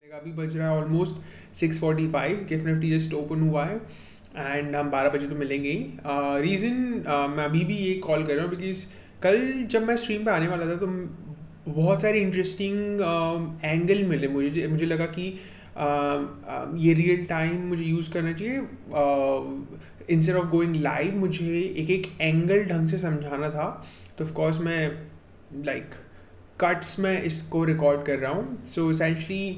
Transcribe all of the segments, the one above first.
अभी बज रहा है almost 6:45। Gift Nifty just open हुआ है एंड हम 12 बजे तो मिलेंगे ही। रीज़न मैं अभी भी ये कॉल कर रहा हूँ बिकॉज कल जब मैं स्ट्रीम पे आने वाला था तो बहुत सारे इंटरेस्टिंग एंगल मिले मुझे मुझे लगा कि ये रियल टाइम मुझे यूज़ करना चाहिए। इंस्टेड ऑफ गोइंग लाइव मुझे एक एक एंगल ढंग से समझाना था, तो ऑफकोर्स मैं लाइक कट्स में इसको रिकॉर्ड कर रहा हूँ। सो एसेंशली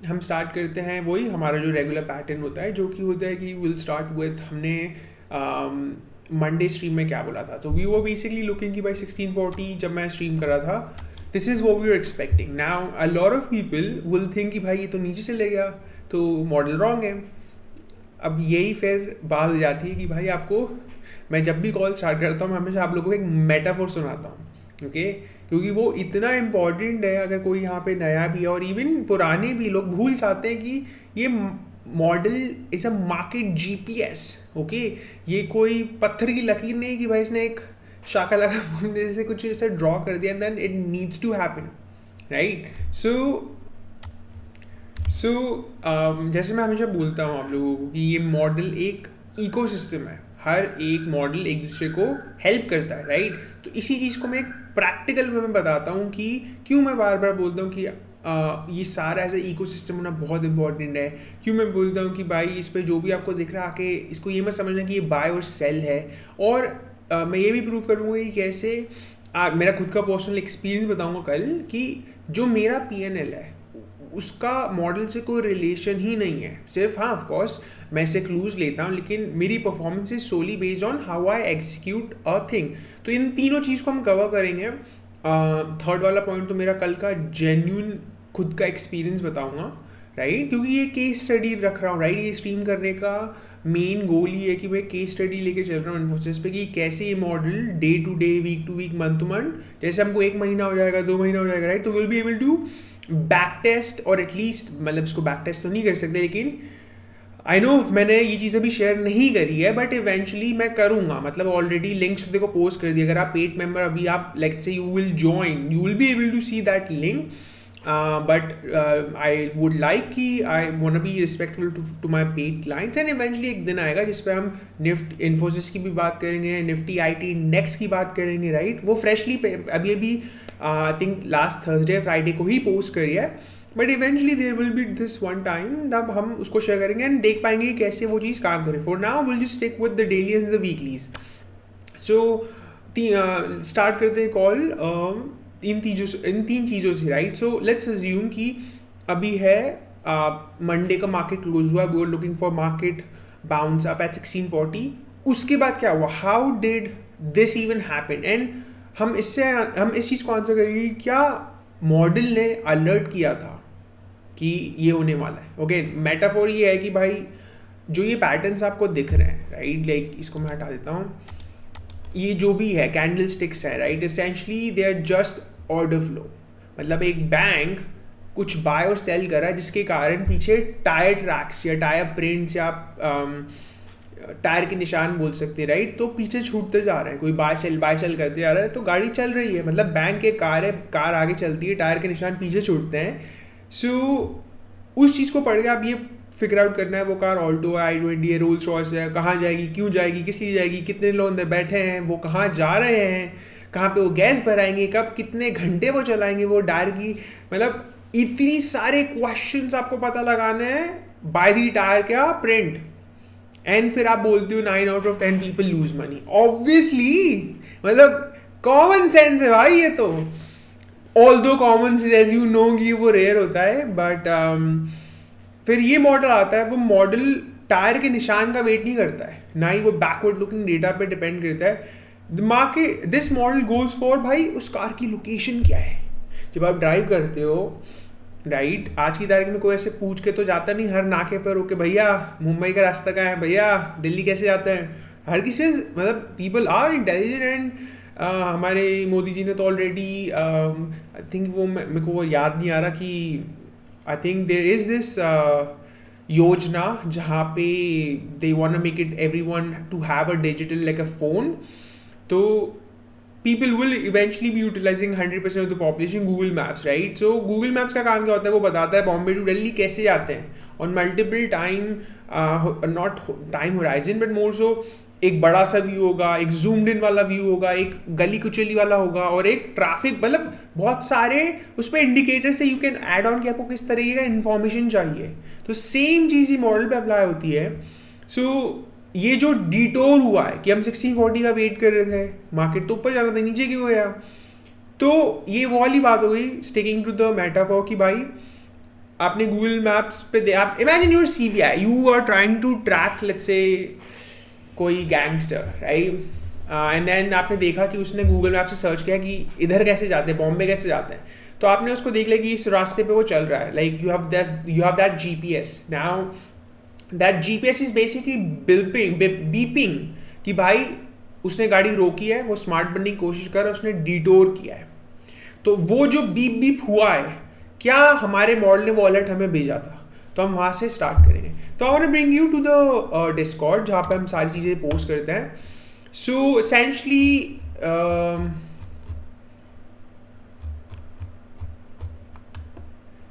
हम स्टार्ट करते हैं वही हमारा जो रेगुलर पैटर्न होता है, जो कि होता है कि विल स्टार्ट विथ हमने मंडे स्ट्रीम में क्या बोला था। तो वी वर बेसिकली लुकिंग कि भाई 1640 जब मैं स्ट्रीम कर रहा था, this is what we are expecting. Now a lot of people will think कि भाई ये तो नीचे चले गया, तो मॉडल रॉन्ग है। अब यही फिर बात हो जाती है कि भाई आपको, मैं जब भी कॉल स्टार्ट करता हूँ हमेशा आप लोगों को एक मेटाफोर सुनाता हूँ, ओके क्योंकि वो इतना इम्पॉर्टेंट है। अगर कोई यहाँ पे नया भी है और इवन पुराने भी लोग भूल जाते हैं कि ये model is a market GPS, okay. ये कोई पत्थर की लकीर नहीं कि भाई इसने एक शाखा लगा जैसे कुछ ऐसे ड्रॉ कर दिया and then it needs to happen, right. So जैसे मैं हमेशा बोलता हूँ आप लोगों को कि ये मॉडल एक इकोसिस्टम है, हर एक मॉडल एक दूसरे को हेल्प करता है, राइट। तो इसी चीज़ को मैं एक प्रैक्टिकल वे में बताता हूँ कि क्यों मैं बार बार बोलता हूँ कि ये सारा एज ए इकोसिस्टम होना बहुत इंपॉर्टेंट है। क्यों मैं बोलता हूँ कि भाई इस पर जो भी आपको दिख रहा है आके इसको ये मत समझना कि ये बाय और सेल है। और मैं ये भी प्रूव करूँगा कि कैसे मेरा खुद का पर्सनल एक्सपीरियंस बताऊँगा कल कि जो मेरा PNL है उसका मॉडल से कोई रिलेशन ही नहीं है। सिर्फ हाँ ऑफ कोर्स मैं इसे क्लूज लेता हूँ, लेकिन मेरी performance is solely based on how I execute a thing. तो इन तीनों चीज़ को हम कवर करेंगे। थर्ड वाला पॉइंट तो मेरा कल का जेन्यून खुद का एक्सपीरियंस बताऊँगा, राइट, क्योंकि ये केस स्टडी रख रहा हूँ, राइट। ये स्ट्रीम करने का मेन गोल ही है कि मैं केस स्टडी लेके चल रहा हूँ इन्फोसिस पे कि कैसे ये model day to day, week to week, month to month, जैसे हमको 1 महीना हो जाएगा, 2 महीना हो जाएगा, राइट, तो will be able to back test और एटलीस्ट, मतलब इसको बैक टेस्ट तो नहीं कर सकते, लेकिन आई नो मैंने ये चीज़ अभी शेयर नहीं करी है बट इवेंचुअली मैं करूँगा। मतलब ऑलरेडी लिंक्स देखो पोस्ट कर दिया, अगर आप पेड मेंबर अभी आप लाइक से you will join, you will be able to see that link. But I would like कि I want be respectful to my paid clients and eventually एक दिन आएगा जिस पे हम निफ्ट इन्फोसिस की भी बात करेंगे, निफ्टी IT इंडेक्स की बात करेंगे, राइट। वो फ्रेशली अभी अभी I think last Thursday Friday को ही पोस्ट करी है, but eventually there will be this one time तब हम उसको शेयर करेंगे एंड देख पाएंगे कि कैसे वो चीज़ काम करे। For now will just stick with the daily and the weeklies. So start करते हैं कॉल इन तीन चीज़ों से, राइट। सो लेट्स अज्यूम कि अभी है मंडे का मार्केट क्लोज हुआ, we are looking for market bounce up at 1640। उसके बाद क्या हुआ, how did this even happen, and हम इस चीज़ को आंसर करेंगे कि क्या मॉडल ने अलर्ट किया था कि ये होने वाला है। ओके मेटाफोर ये है कि भाई जो ये पैटर्न्स आपको दिख रहे हैं, राइट, लाइक इसको मैं हटा देता हूँ, ये जो भी है कैंडल स्टिक्स है, right, essentially they are just order flow. मतलब एक बैंक कुछ बाय और सेल कर रहा है जिसके कारण पीछे टायर ट्रैक्स या टायर प्रिंट्स या टायर के निशान बोल सकते हैं, राइट, तो पीछे छूटते जा रहे हैं। कोई बाय सेल करते जा रहा है तो गाड़ी चल रही है, मतलब बैंक के कार है, कार आगे चलती है, टायर के निशान पीछे छूटते हैं। सो उस चीज़ को पढ़ के आप ये फिगर आउट करना है वो कार ऑल्टो है, i20 है, रोल्स रॉयस है, कहाँ जाएगी, क्यों जाएगी, किस लिए जाएगी, कितने लोग अंदर बैठे हैं, वो कहाँ जा रहे हैं, कहाँ पे वो गैस भराएंगे, कब कितने घंटे वो चलाएंगे वो टायर की, मतलब इतनी सारे क्वेश्चंस आपको पता लगाने हैं बाय दी टायर क्या प्रिंट। एंड फिर आप बोलते हो 9 out of 10 people lose money. Obviously मतलब कॉमन सेंस है भाई ये तो, although common sense as you know कि वो रेयर होता है, बट फिर ये मॉडल आता है, वो मॉडल टायर के निशान का वेट नहीं करता है, ना ही वो बैकवर्ड लुकिंग डेटा पे डिपेंड करता है। Market this model goes for भाई उस कार की लोकेशन क्या है। जब आप ड्राइव करते हो, राइट, आज की तारीख में कोई ऐसे पूछ के तो जाता नहीं हर नाके पर ओके भैया मुंबई का रास्ता क्या है, भैया दिल्ली कैसे जाते हैं, हर किसी मतलब पीपल आर इंटेलिजेंट एंड हमारे मोदी जी ने तो ऑलरेडी आई थिंक वो मेरे को वो याद नहीं आ रहा कि I think there is this योजना जहाँ पे they want to make it everyone to have a digital like a phone. तो people will eventually be utilizing 100% of the population Google Maps, right? So Google Maps का काम क्या होता है, वो बताता है बॉम्बे टू दिल्ली कैसे जाते हैं on multiple time, not time horizon but more so एक बड़ा सा व्यू होगा, एक जूम्ड इन वाला व्यू होगा, एक गली कुचली वाला होगा, और एक ट्रैफिक, मतलब बहुत सारे उस पर इंडिकेटर से यू कैन ऐड ऑन कि आपको किस तरीके का इन्फॉर्मेशन चाहिए. तो सेम चीज़ ही मॉडल पे अप्लाई होती है. सो ये जो डिटोर हुआ है कि हम 1640 का वेट कर रहे थे, मार्केट तो ऊपर जा रहा था, नीचे क्यों गया, तो ये वो वाली बात हो गई स्टिकिंग टू द मेटाफोर कि भाई आपने गूगल मैप्स पे दे, आप imagine your CBI, you are trying to track let's say कोई गैंगस्टर, राइट, एंड देन आपने देखा कि उसने गूगल मैप से सर्च किया कि इधर कैसे जाते हैं, बॉम्बे कैसे जाते हैं, तो आपने उसको देख लिया कि इस रास्ते पे वो चल रहा है, like you have that GPS. Now that GPS is basically beeping कि भाई उसने गाड़ी रोकी है, वो स्मार्ट बनने की कोशिश कर रहा है, उसने डिटोर किया है. तो वो जो बीप बीप हुआ है, क्या हमारे मॉडल ने वो अलर्ट हमें भेजा था, तो हम वहाँ से स्टार्ट करेंगे. तो I want to bring you to the discord जहाँ पे हम सारी चीज़ें पोस्ट करते हैं. सो एसेंशली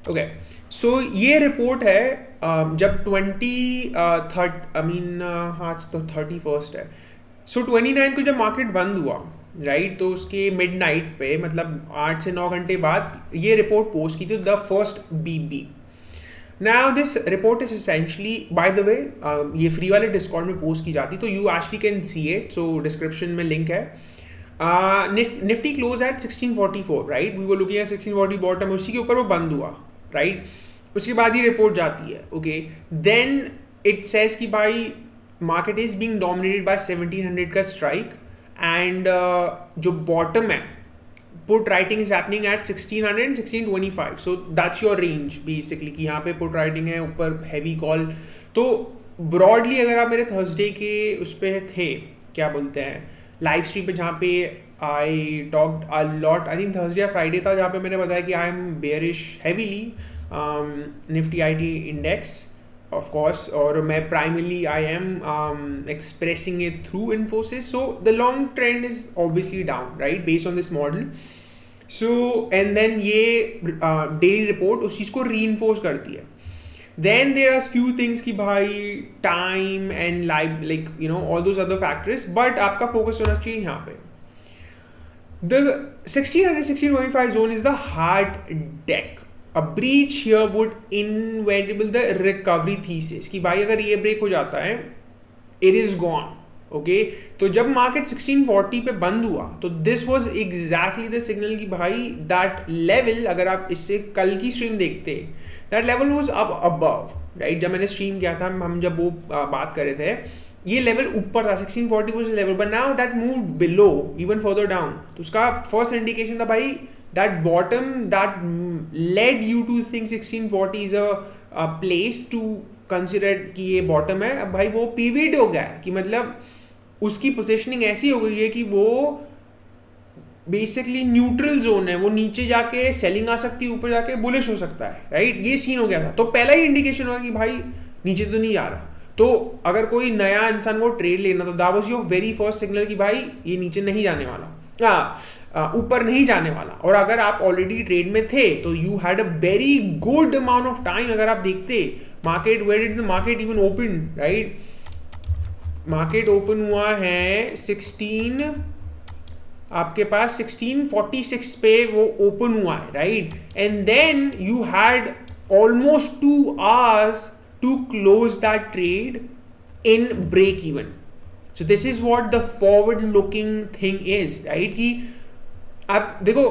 ओके, सो ये रिपोर्ट है जब 31st है. सो 29 को जब मार्केट बंद हुआ, राइट, तो उसके मिडनाइट पे, मतलब 8 से 9 घंटे बाद ये रिपोर्ट पोस्ट की थी, the first beep. Now this report is essentially, by the way, ये फ्री वाले डिस्कॉर्ड में पोस्ट की जाती, तो you actually can see it, so description में लिंक है. Nifty close at 1644, right, we were looking at 1640 bottom, उसी के ऊपर वो बंद हुआ, राइट. उसके बाद ये रिपोर्ट जाती है, ओके, देन इट सेज कि भाई market is being dominated by 1700 का स्ट्राइक, एंड जो बॉटम है, put writing is happening at 1600 1625. So that's your range basically, कि यहाँ पे पुट राइटिंग है, ऊपर हैवी कॉल. तो ब्रॉडली अगर आप मेरे थर्सडे के उस पर थे, क्या बोलते हैं, लाइव स्ट्रीम पे, जहाँ पे I talked a lot, I think Thursday या फ्राइडे था, जहाँ पे मैंने बताया कि I M bearish heavily Nifty IT index, of course, और मैं primarily I am expressing it through Infosys. So the long trend is obviously down, right, based on this model. So and then ये daily report उस चीज़ को reinforce करती है. Then there are few things कि भाई time and live, like you know, all those other factors, but आपका focus होना चाहिए यहाँ पे. The 1600-1625 zone is the hard deck. A breach here would inevitable the recovery thesis कि भाई अगर ये ब्रेक हो जाता है, it is gone, okay. तो जब मार्केट 1640 पे बंद हुआ, तो this was exactly the signal कि भाई दैट लेवल, अगर आप इससे कल की स्ट्रीम देखते, that level was up above, right. जब मैंने स्ट्रीम किया था, हम जब वो बात कर रहे थे, ये लेवल ऊपर था, 1640 was level, but now that moved below, even further down. तो उसका फर्स्ट इंडिकेशन था भाई that bottom that led you to think 1640 is a place to consider कि ये bottom है. अब भाई वो pivot हो गया है, कि मतलब उसकी पोजीशनिंग ऐसी हो गई है कि वो बेसिकली न्यूट्रल जोन है, वो नीचे जाके सेलिंग आ सकती है, ऊपर जाके बुलिश हो सकता है, राइट. ये सीन हो गया था. तो पहला ही इंडिकेशन होगा कि भाई नीचे तो नहीं जा रहा. तो अगर कोई नया इंसान को ट्रेड लेना, तो that was your very first signal कि भाई ये नीचे नहीं जाने वाला, ऊपर नहीं जाने वाला. और अगर आप ऑलरेडी ट्रेड में थे, तो you had a very good amount of time. अगर आप देखते market, where did the market even open, right, market open हुआ है 16, आपके पास 1646 पे वो ओपन हुआ है, right. And then you had almost 2 hours to close that trade in break even. So this is what the forward looking thing is, right, कि आप देखो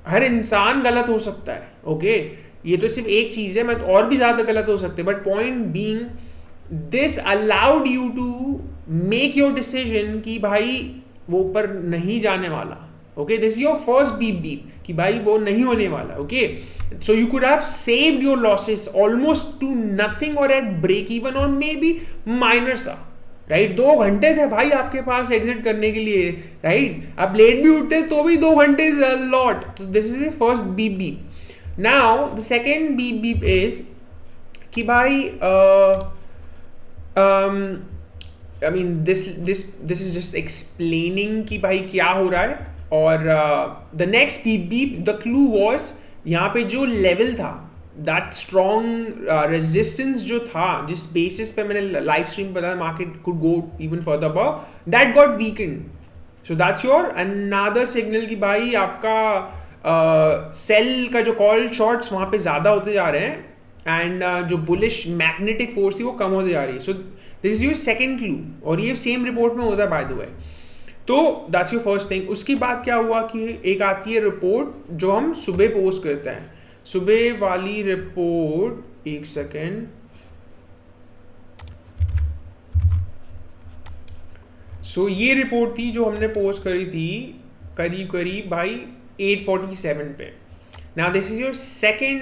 हर इंसान गलत हो सकता है, ओके, ये तो सिर्फ एक चीज़ है, मैं तो और भी ज़्यादा गलत हो सकते हैं, but point being this allowed you to make your decision कि भाई वो ऊपर नहीं जाने वाला, okay. This is your first beep कि भाई वो नहीं होने वाला, okay. So you could have saved your losses almost to nothing और एट ब्रेक इवन और मे बी माइनर सा, राइट. 2 घंटे थे भाई आपके पास एग्जिट करने के लिए, राइट. आप लेट भी उठते तो भी 2 घंटे इज अ लॉट. तो this is the first beep. Now the second beep is कि भाई I mean this is just explaining कि भाई क्या हो रहा है. और the next beep beep the clue was यहाँ पे जो लेवल था, दैट स्ट्रॉन्ग रेजिस्टेंस जो था, जिस बेसिस पे मैंने लाइव स्ट्रीम बताया market could go even further above, that got weekend. So that's your another signal कि भाई आपका सेल का जो कॉल शॉर्ट्स वहाँ पे ज़्यादा होते जा रहे हैं एंड जो बुलिश मैग्नेटिक फोर्स थी वो कम होते जा रही है. सो this is your second clue और ये सेम रिपोर्ट में होता है बाय द वे. तो दैट्स योर फर्स्ट थिंग. उसके बाद क्या हुआ कि एक आती है रिपोर्ट जो हम सुबह पोस्ट करते हैं. सुबह वाली रिपोर्ट, एक सेकेंड, सो ये रिपोर्ट थी जो हमने पोस्ट करी थी करीब करीब भाई 8:47 पे. Now this is your second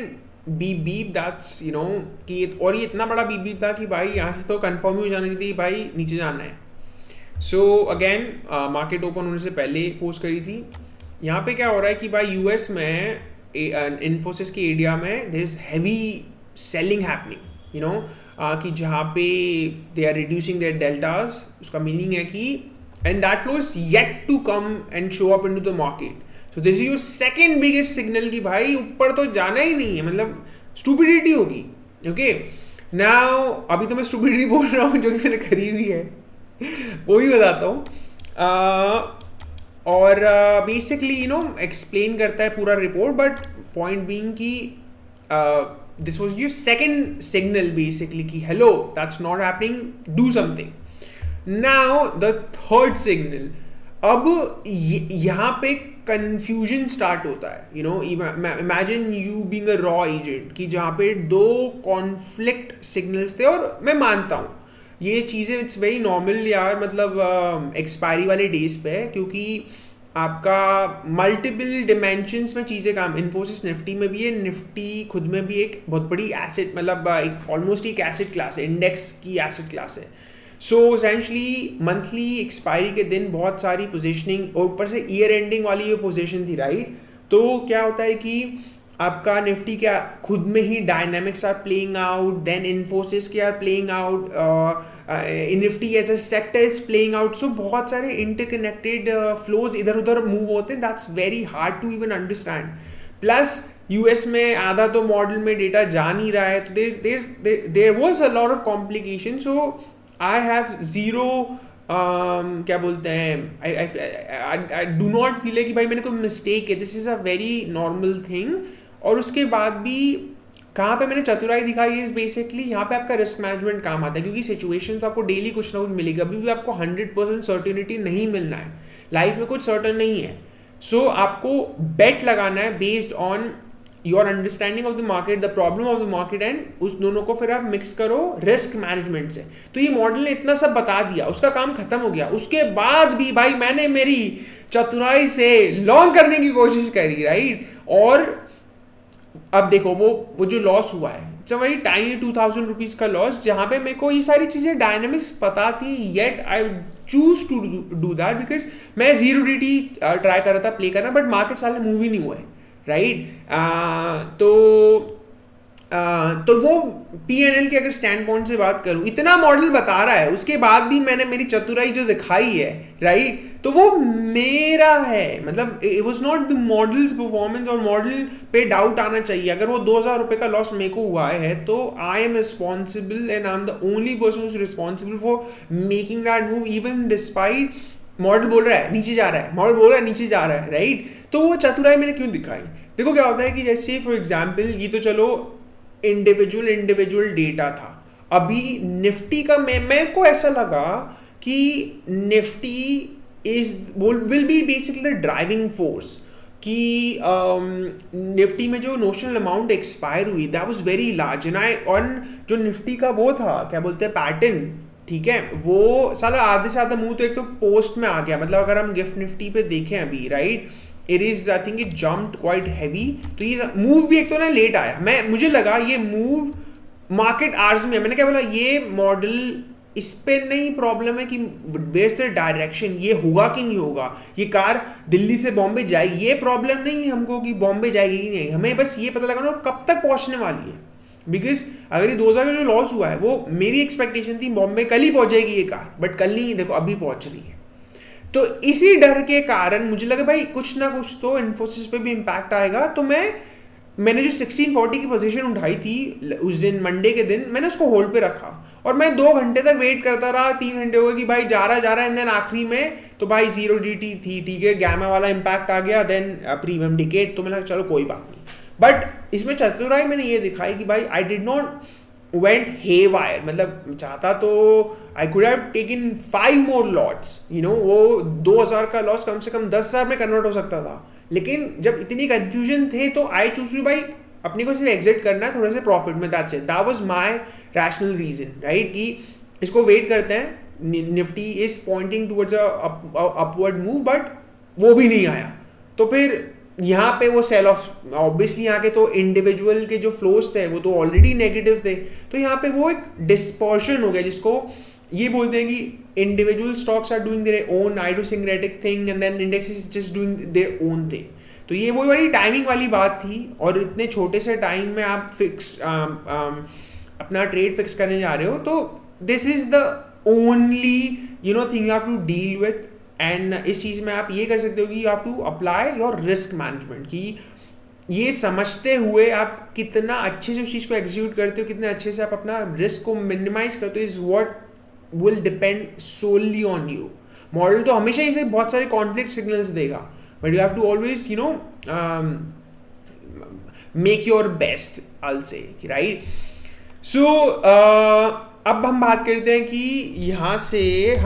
beep beep, that's you know कि, और ये इतना बड़ा बीप बीप था कि भाई यहाँ से तो कंफर्म ही हो जाना चाहिए भाई नीचे जाना है. सो अगेन मार्केट ओपन होने से पहले पोस्ट करी थी. यहाँ पे क्या हो रहा है कि भाई यूएस में इन्फोसिस के एरिया में there is heavy selling happening, you know, कि जहाँ पे they are reducing their deltas. उसका मीनिंग है कि and that flow is yet to come and show up into the market. So this is your second biggest signal कि भाई ऊपर तो जाना ही नहीं है, मतलब स्टूपिडिटी होगी. ओके, नाउ अभी तो मैं स्टूपिडिटी बोल रहा हूँ जो कि मैंने करी हुई है, वो भी बताता हूँ. और बेसिकली यू नो एक्सप्लेन करता है पूरा रिपोर्ट, बट पॉइंट बीइंग कि this was your second signal basically कि hello that's not happening, do something. Now the third signal, अब यहाँ पे कंफ्यूजन स्टार्ट होता है. You know, imagine you being a raw agent कि जहाँ पे दो कॉन्फ्लिक्ट सिग्नल्स थे. और मैं मानता हूँ ये चीज़ें इट्स वेरी नॉर्मल यार, मतलब एक्सपायरी वाले डेज पे है, क्योंकि आपका मल्टीपल डिमेंशंस में चीज़ें काम. इन्फोसिस निफ्टी में भी है, निफ्टी खुद में भी एक बहुत बड़ी एसेट, मतलब एक ऑलमोस्ट एक एसेट क्लास है, इंडेक्स की एसेट क्लास है. सो एसेंशली मंथली एक्सपायरी के दिन बहुत सारी पोजीशनिंग, और ऊपर से ईयर एंडिंग वाली ये पोजीशन थी, राइट. तो क्या होता है कि आपका निफ्टी क्या खुद में ही dynamics are playing out, then Infosys के are playing out, Nifty as a sector is playing out. So बहुत सारे इंटरकनेक्टेड फ्लोज इधर उधर मूव होते हैं. That's very hard to even understand. Plus US में आधा तो मॉडल में डेटा जा नहीं रहा है, तो there was a lot of complication. So I have zero क्या बोलते हैं, आई डू नॉट फील है कि भाई मैंने कोई मिस्टेक है. This is a very normal thing. और उसके बाद भी कहाँ पे मैंने चतुराई दिखाई है, इज बेसिकली यहाँ पे आपका रिस्क मैनेजमेंट काम आता है, क्योंकि सिचुएशन तो आपको डेली कुछ ना कुछ मिलेगा. अभी भी आपको 100% सर्टेनिटी नहीं मिलना है, लाइफ में कुछ सर्टन नहीं है. सो आपको बेट लगाना है based on your understanding of the market, the problem of the market, and उस दोनों को फिर आप मिक्स करो रिस्क मैनेजमेंट से. तो ये मॉडल ने इतना सब बता दिया, उसका काम खत्म हो गया. उसके बाद भी भाई मैंने मेरी चतुराई से लॉन्ग करने की कोशिश करी, राइट. और अब देखो वो जो लॉस हुआ है, it's a very tiny 2000 rupees का लॉस, जहाँ पे मेरे को ये सारी चीज़ें डायनामिक्स पता थी, yet I choose to do that because मैं जीरो डी ट्राई कर रहा था प्ले करना, बट मार्केट साले मूव ही नहीं हुआ है, राइट. तो वो P&L के अगर स्टैंड पॉइंट से बात करूँ, इतना मॉडल बता रहा है, उसके बाद भी मैंने मेरी चतुराई जो दिखाई है, राइट, तो वो मेरा है. मतलब it was not the models performance, और मॉडल पे डाउट आना चाहिए. अगर वो 2000 रुपये का लॉस मेरे को हुआ है तो I am responsible and I am the only person is responsible for making that move, even despite model बोल रहा है नीचे जा रहा है, मॉडल बोल रहा है नीचे जा रहा है, राइट. तो वो चतुराई मैंने क्यों दिखाई? देखो क्या होता है कि जैसे फॉर एग्जाम्पल ये तो चलो इंडिविजुअल डेटा था. अभी निफ्टी का मेरे को ऐसा लगा कि Nifty will be basically the driving force, कि निफ्टी में जो नोशनल अमाउंट एक्सपायर हुई that was very large, and on जो निफ्टी का वो था क्या बोलते हैं पैटर्न, ठीक है, वो साला आधे से आधा मुंह तो एक तो पोस्ट में आ गया. मतलब अगर हम गिफ्ट निफ्टी पे देखें अभी, right, it is I think it jumped quite heavy. तो ये मूव भी एक तो ना लेट आया. मुझे लगा ये मूव मार्केट आवर्स में है. मैंने क्या बोला, ये मॉडल इस पे नहीं प्रॉब्लम है कि वेयर्स द डायरेक्शन, ये होगा कि नहीं होगा, ये कार दिल्ली से बॉम्बे जाएगी, ये प्रॉब्लम नहीं है हमको कि बॉम्बे जाएगी कि नहीं. हमें बस ये पता लगाना कब तक पहुंचने वाली है. बिकॉज अगर ये 2000 का जो लॉस हुआ है, वो मेरी एक्सपेक्टेशन थी बॉम्बे कल ही पहुंचेगी ये कार, बट कल नहीं, देखो अभी पहुंच रही है. तो इसी डर के कारण मुझे लगा भाई कुछ ना कुछ तो इन्फोसिस पे भी इम्पैक्ट आएगा, तो मैंने जो 1640 की पोजीशन उठाई थी उस दिन मंडे के दिन, मैंने उसको होल्ड पे रखा और मैं 2 घंटे तक वेट करता रहा, 3 घंटे हो गए कि भाई जा रहा एंड देन आखिरी में तो भाई 0 DT थी, ठीक है, गैमा वाला इम्पैक्ट आ गया, देन प्रीमियम डिकेट, तो मैंने चलो कोई बात नहीं। बट इसमें चतुराई मैंने ये दिखाई कि भाई I did not went haywire, मतलब चाहता तो I could have taken 5 more lots, you know, वो 2000 का लॉस कम से कम 10,000 में कन्वर्ट हो सकता था, लेकिन जब इतनी कंफ्यूजन थे तो आई चूज टू भाई अपने को सिर्फ एग्जिट करना है थोड़े से प्रॉफिट में, that's it, that was my rational reason, right, कि इसको वेट करते हैं, Nifty is pointing towards upward move, but वो भी नहीं आया, तो फिर यहाँ पे वो सेल ऑफ, ऑब्वियसली यहाँ के तो इंडिविजुअल के जो फ्लोज थे वो तो ऑलरेडी नेगेटिव थे, तो यहाँ पे वो एक डिस्पर्शन हो गया, जिसको ये बोलते हैं कि individual stocks are doing their own idiosyncratic thing and then index is just doing their own thing. तो ये वो वाली टाइमिंग वाली बात थी, और इतने छोटे से टाइम में आप फिक्स अपना ट्रेड फिक्स करने जा रहे हो, तो this is the only thing you have to deal with. And इस चीज़ में आप ये कर सकते हो कि you have to apply your risk management, कि ये समझते हुए आप कितना अच्छे से उस चीज़ को एग्जीक्यूट करते हो, कितने अच्छे से आप अपना रिस्क को मिनिमाइज करते हो, is what will depend solely on you. Model तो हमेशा इसे बहुत सारे कॉन्फ्लिक्ट सिग्नल्स देगा, but you have to always make your best, I will say, right. So अब हम बात करते हैं कि यहाँ से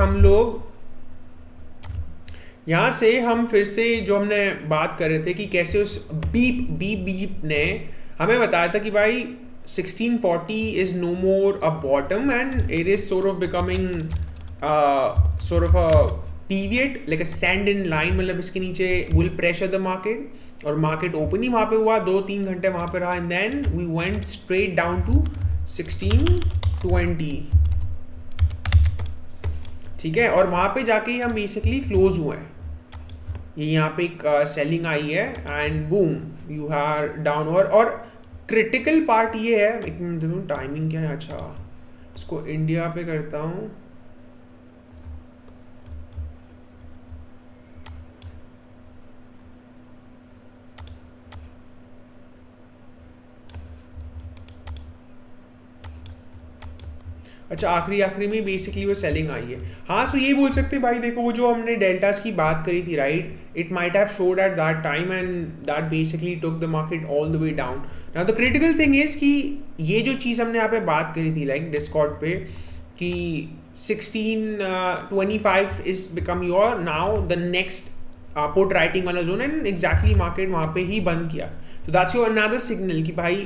हम फिर से जो हमने बात कर रहे थे कि कैसे उस बीप ने हमें बताया था कि भाई 1640 is no more a bottom and it is sort of becoming sort of a pivot, like a stand in line, मतलब इसके नीचे will pressure the market, और मार्केट ओपन ही वहाँ पे हुआ, 2-3 घंटे वहाँ पे रहा, and then we went straight down to 1620, ठीक है, और वहाँ पे जाके ही हम बेसिकली क्लोज हुए हैं। ये यहाँ पे एक सेलिंग आई है and boom you are down, और क्रिटिकल पार्ट ये है, एक मिनट देखो टाइमिंग क्या है, अच्छा इसको इंडिया पे करता हूँ, अच्छा आखिरी में बेसिकली वो सेलिंग आई है। हाँ, सो ये बोल सकते भाई देखो वो जो हमने डेल्टास की बात करी थी, right, it might have showed at that time and that basically took the market all the way down. Now the critical thing is कि ये जो चीज़ हमने यहाँ पे बात करी थी लाइक डिस्कॉर्ड पे कि 1625 is become your now the next put writing वाला जोन, एंड एग्जैक्टली मार्केट वहाँ पे ही बंद किया, तो दैट्स योर अनदर सिग्नल कि भाई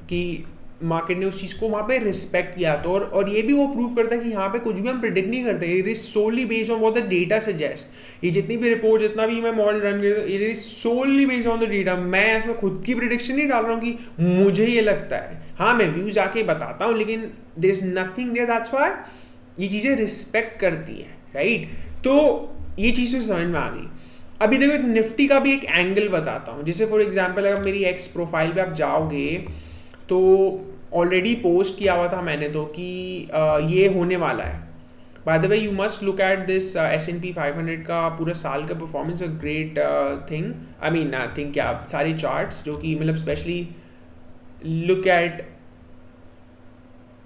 कि मार्केट ने उस चीज़ को वहाँ पे रिस्पेक्ट किया। तो और ये भी वो प्रूव करता है कि यहाँ पे कुछ भी हम प्रिडिक्ट नहीं करते, it is solely based on what the data suggest. ये जितनी भी रिपोर्ट, जितना भी मैं मॉडल रन करता हूँ, it is solely based on the data. मैं इसमें खुद की प्रिडिक्शन नहीं डाल रहा हूँ कि मुझे ये लगता है, हाँ मैं व्यूज आके बताता हूँ, लेकिन there is nothing there, that's why ये चीज़ें रिस्पेक्ट करती है, राइट। तो ये चीज़ तो समझ में आ गई। अभी देखो एक निफ्टी का भी एक एंगल बताता हूँ, जैसे फॉर एग्जाम्पल अगर मेरी एक्स प्रोफाइल पे आप जाओगे तो ऑलरेडी पोस्ट किया हुआ था मैंने तो कि ये होने वाला है। Bye the way you must look at this S&P 500 का पूरा साल का performance, a great thing, I mean I think क्या सारे चार्ट्स जो कि मतलब स्पेशली लुक एट,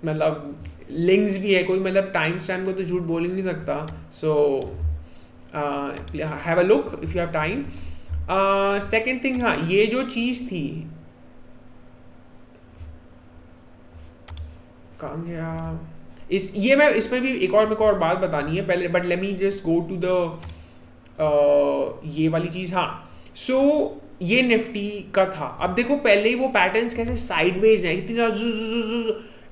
मतलब लिंक्स भी है, कोई मतलब टाइम स्टैम्प को तो झूठ बोल ही नहीं सकता, so have a look if you have time. Second thing, हाँ ये जो चीज़ थी कहाँ गया, मैं इसमें भी एक और बात बतानी है पहले, but let me just go to the ये वाली चीज़। हाँ, सो ये निफ्टी का था। अब देखो पहले ही वो पैटर्न्स कैसे साइडवेज हैं, इतनी ज़्यादा,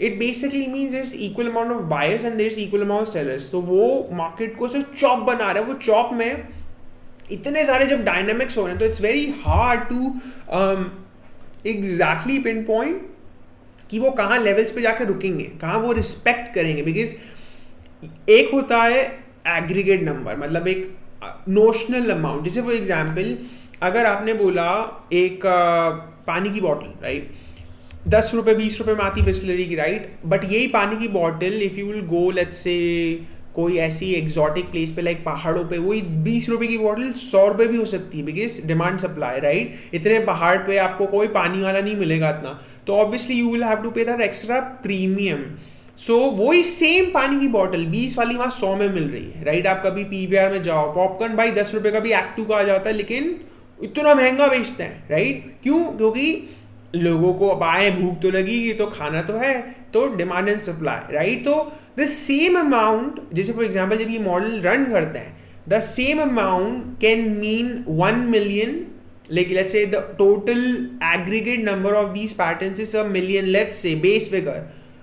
it basically means there is equal amount of buyers and there is equal amount of sellers. तो वो मार्केट को सिर्फ चॉप बना रहा है, वो चॉप में इतने सारे जब डायनामिक्स हो रहे हैं तो it's very hard to exactly pin point कि वो कहाँ लेवल्स पे जाकर रुकेंगे, कहाँ वो रिस्पेक्ट करेंगे। बिकॉज एक होता है एग्रीगेट नंबर, मतलब एक नोशनल अमाउंट, जैसे फॉर एग्जाम्पल अगर आपने बोला एक पानी की बॉटल, राइट, 10 रुपये 20 रुपये में आती बिस्लरी की, राइट, बट यही पानी की bottle if you will go let's say कोई ऐसी एग्जॉटिक प्लेस पे लाइक पहाड़ों पे वही 20 रुपए की बॉटल 100 रुपए भी हो सकती है, बिकॉज डिमांड सप्लाई, राइट। इतने पहाड़ पे आपको कोई पानी वाला नहीं मिलेगा इतना, तो obviously you will have to pay that extra premium. So वही सेम पानी की बॉटल 20 वाली वहाँ 100 में मिल रही है, राइट। आप कभी पीवीआर में जाओ, पॉपकॉर्न भाई 10 रुपए का भी एक्ट 2 का आ जाता है, लेकिन इतना महंगा बेचते हैं, राइट। क्यों? क्योंकि लोगों को अब आए, भूख तो लगेगी तो खाना तो है, तो डिमांड एंड सप्लाई, राइट। तो द सेम अमाउंट, जैसे फॉर एग्जाम्पल जब ये मॉडल रन करते हैं, the same amount can mean 1 million, like let's say the total aggregate number of these patterns is 1 million, let's say base figure।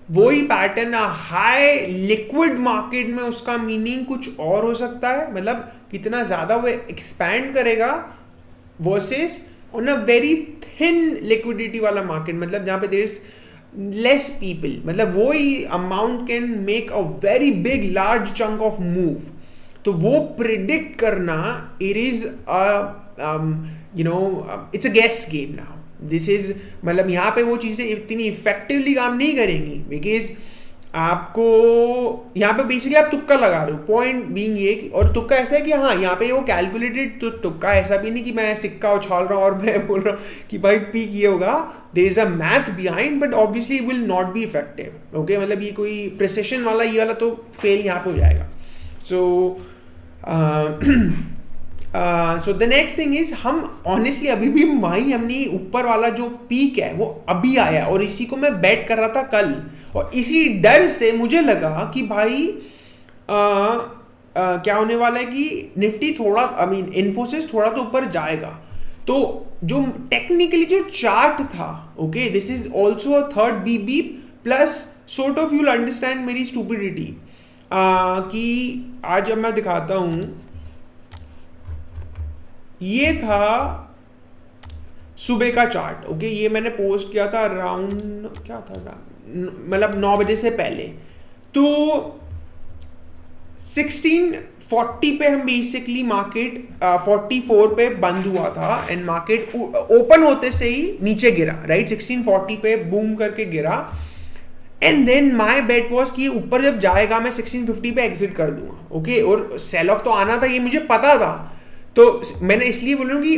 वही pattern high liquid market में उसका meaning कुछ और हो सकता है, मतलब कितना ज्यादा वो एक्सपैंड करेगा versus on a very thin liquidity वाला मार्केट, मतलब जहाँ पे देयर इज लेस पीपल, मतलब वही amount can make a very big large chunk of move. तो वो प्रिडिक्ट करना, it is it's a guess game now. This is, मतलब यहाँ पे वो चीज़ें इतनी इफेक्टिवली काम नहीं करेंगी, बिकॉज आपको यहाँ पे बेसिकली आप तुक्का लगा रहे हो। पॉइंट बीइंग ये कि, और तुक्का ऐसा है कि हाँ यहाँ पे वो कैलकुलेटेड, तो तुक्का ऐसा भी नहीं कि मैं सिक्का उछाल रहा हूँ और मैं बोल रहा हूँ कि भाई पीक ये होगा। There is a math behind, but obviously will not be effective. Okay, मतलब ये कोई प्रिसिशन वाला ये वाला तो फेल यहाँ पे हो जाएगा। So the next thing is, हम ऑनेस्टली अभी भी वही, हमने ऊपर वाला जो पीक है वो अभी आया, और इसी को मैं बेट कर रहा था कल, और इसी डर से मुझे लगा कि भाई क्या होने वाला है कि निफ्टी थोड़ा, इन्फोसिस थोड़ा तो ऊपर जाएगा। तो जो टेक्निकली जो चार्ट था, okay, this is also a third BB plus sort of, you'll understand मेरी स्टूपिडिटी, कि आज अब मैं दिखाता हूं, ये था सुबह का चार्ट, ओके। ये मैंने पोस्ट किया था अराउंड, क्या था, मतलब 9 बजे से पहले। तो 1640 पे हम बेसिकली मार्केट 44 पे बंद हुआ था, एंड मार्केट ओपन होते से ही नीचे गिरा, राइट। 1640 पे बूम करके गिरा, and then my bet was कि ऊपर जब जाएगा मैं 1650 पे एग्जिट कर दूंगा, ओके। और सेल ऑफ तो आना था, ये मुझे पता था। तो मैंने इसलिए बोल रहा हूँ कि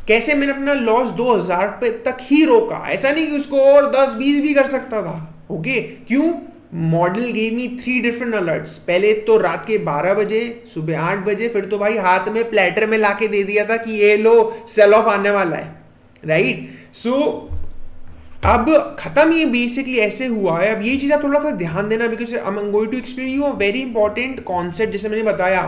कैसे मैंने अपना लॉस 2000 पे तक ही रोका, ऐसा नहीं कि उसको और 10-20 भी कर सकता था, ओके। क्यों? Model gave me 3 different alerts. पहले तो रात के 12 बजे, सुबह 8 बजे, फिर तो भाई हाथ में प्लेटर में लाके दे दिया था कि ये लो सेल ऑफ आने वाला है, राइट। सो अब खत्म, ये बेसिकली ऐसे हुआ है। अब ये चीज़ आप थोड़ा सा ध्यान देना, because I am going to explain you a very important concept. जैसे मैंने बताया,